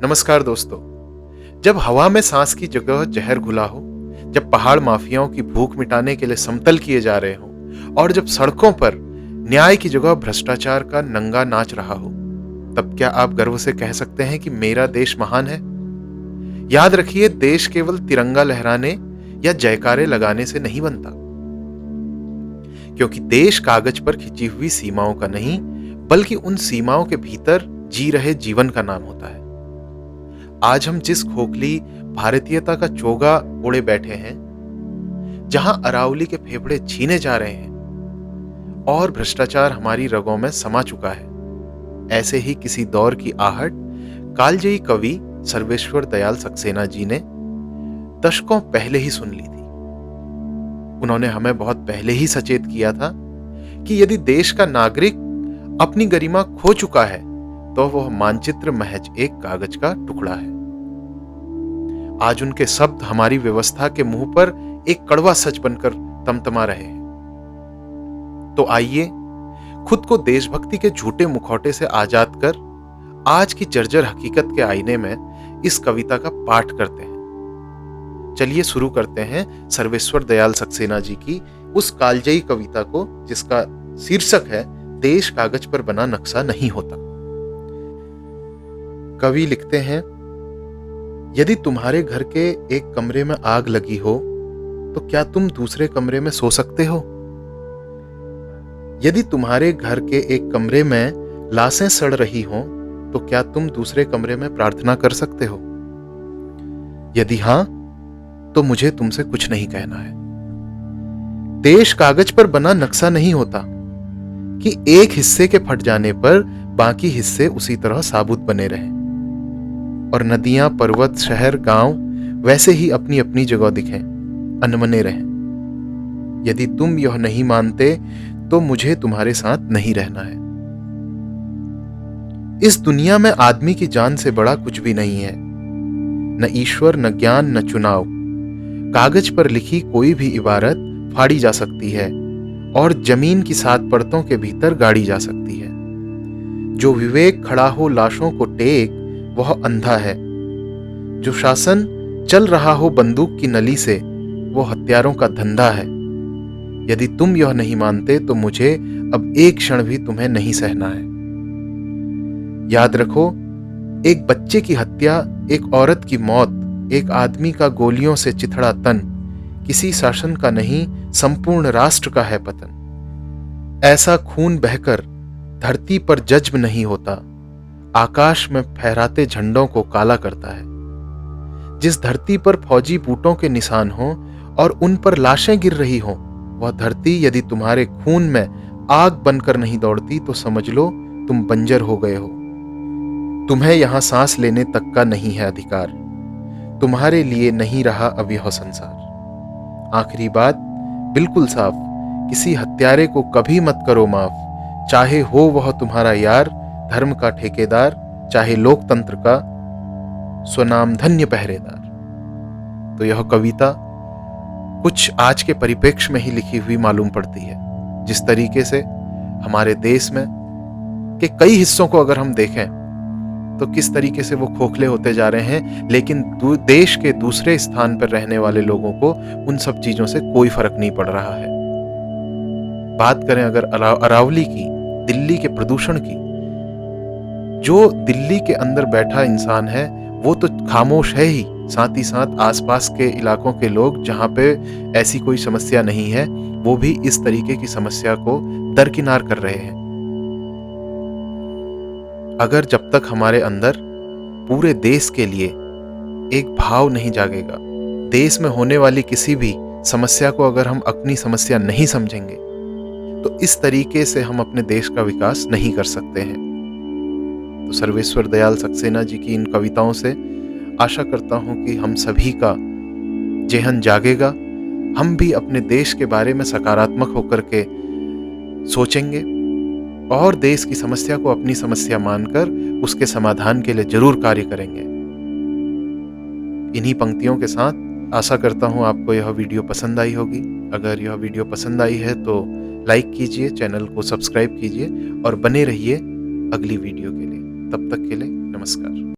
नमस्कार दोस्तों। जब हवा में सांस की जगह जहर घुला हो, जब पहाड़ माफियाओं की भूख मिटाने के लिए समतल किए जा रहे हो और जब सड़कों पर न्याय की जगह भ्रष्टाचार का नंगा नाच रहा हो, तब क्या आप गर्व से कह सकते हैं कि मेरा देश महान है? याद रखिए, देश केवल तिरंगा लहराने या जयकारे लगाने से नहीं बनता, क्योंकि देश कागज पर खिंची हुई सीमाओं का नहीं, बल्कि उन सीमाओं के भीतर जी रहे जीवन का नाम होता है। आज हम जिस खोखली भारतीयता का चोगा ओढ़े बैठे हैं, जहां अरावली के फेफड़े छीने जा रहे हैं और भ्रष्टाचार हमारी रगों में समा चुका है, ऐसे ही किसी दौर की आहट कालजयी कवि सर्वेश्वर दयाल सक्सेना जी ने दशकों पहले ही सुन ली थी। उन्होंने हमें बहुत पहले ही सचेत किया था कि यदि देश का नागरिक अपनी गरिमा खो चुका है, तो वह मानचित्र महज एक कागज का टुकड़ा है। आज उनके शब्द हमारी व्यवस्था के मुंह पर एक कड़वा सच बनकर तमतमा रहे हैं। तो आइए खुद को देशभक्ति के झूठे मुखौटे से आजाद कर आज की जर्जर हकीकत के आईने में इस कविता का पाठ करते हैं। चलिए शुरू करते हैं सर्वेश्वर दयाल सक्सेना जी की उस कालजयी कविता को, जिसका शीर्षक है देश कागज पर बना नक्शा नहीं होता। कवि लिखते हैं, यदि तुम्हारे घर के एक कमरे में आग लगी हो, तो क्या तुम दूसरे कमरे में सो सकते हो? यदि तुम्हारे घर के एक कमरे में लाशें सड़ रही हों, तो क्या तुम दूसरे कमरे में प्रार्थना कर सकते हो? यदि हां, तो मुझे तुमसे कुछ नहीं कहना है। देश कागज पर बना नक्शा नहीं होता कि एक हिस्से के फट जाने पर बाकी हिस्से उसी तरह साबुत बने रहें और नदियां, पर्वत, शहर, गांव वैसे ही अपनी अपनी जगह दिखें, अनमने रहें। यदि तुम यह नहीं मानते, तो मुझे तुम्हारे साथ नहीं रहना है। इस दुनिया में आदमी की जान से बड़ा कुछ भी नहीं है, न ईश्वर, न ज्ञान, न चुनाव। कागज पर लिखी कोई भी इबारत फाड़ी जा सकती है और जमीन की 7 परतों के भीतर गाड़ी जा सकती है। जो विवेक खड़ा हो लाशों को टेक, वह अंधा है। जो शासन चल रहा हो बंदूक की नली से, वो हत्यारों का धंधा है। यदि तुम यह नहीं मानते, तो मुझे अब एक क्षण भी तुम्हें नहीं सहना है। याद रखो, एक बच्चे की हत्या, एक औरत की मौत, एक आदमी का गोलियों से चिथड़ा तन किसी शासन का नहीं, संपूर्ण राष्ट्र का है पतन। ऐसा खून बहकर धरती पर जज्ब नहीं होता, आकाश में फहराते झंडों को काला करता है। जिस धरती पर फौजी बूटों के निशान हों और उन पर लाशें गिर रही हों, वह धरती यदि तुम्हारे खून में आग बनकर नहीं दौड़ती, तो समझ लो तुम बंजर हो गए हो। तुम्हें यहां सांस लेने तक का नहीं है अधिकार। तुम्हारे लिए नहीं रहा अब यह संसार। आखिरी बात बिल्कुल साफ, किसी हत्यारे को कभी मत करो माफ, चाहे हो वह तुम्हारा यार, धर्म का ठेकेदार, चाहे लोकतंत्र का स्वनामधन्य पहरेदार। तो यह कविता कुछ आज के परिप्रेक्ष्य में ही लिखी हुई मालूम पड़ती है। जिस तरीके से हमारे देश में के कई हिस्सों को अगर हम देखें, तो किस तरीके से वो खोखले होते जा रहे हैं, लेकिन देश के दूसरे स्थान पर रहने वाले लोगों को उन सब चीजों से कोई फर्क नहीं पड़ रहा है। बात करें अगर अरावली की, दिल्ली के प्रदूषण की, जो दिल्ली के अंदर बैठा इंसान है वो तो खामोश है ही, साथ ही साथ आसपास के इलाकों के लोग जहां पे ऐसी कोई समस्या नहीं है, वो भी इस तरीके की समस्या को दरकिनार कर रहे हैं। अगर जब तक हमारे अंदर पूरे देश के लिए एक भाव नहीं जागेगा, देश में होने वाली किसी भी समस्या को अगर हम अपनी समस्या नहीं समझेंगे, तो इस तरीके से हम अपने देश का विकास नहीं कर सकते हैं। तो सर्वेश्वर दयाल सक्सेना जी की इन कविताओं से आशा करता हूं कि हम सभी का जेहन जागेगा, हम भी अपने देश के बारे में सकारात्मक होकर के सोचेंगे और देश की समस्या को अपनी समस्या मानकर उसके समाधान के लिए जरूर कार्य करेंगे। इन्हीं पंक्तियों के साथ आशा करता हूं आपको यह वीडियो पसंद आई होगी। अगर यह वीडियो पसंद आई है तो लाइक कीजिए, चैनल को सब्सक्राइब कीजिए और बने रहिए अगली वीडियो के लिए। तब तक के लिए नमस्कार।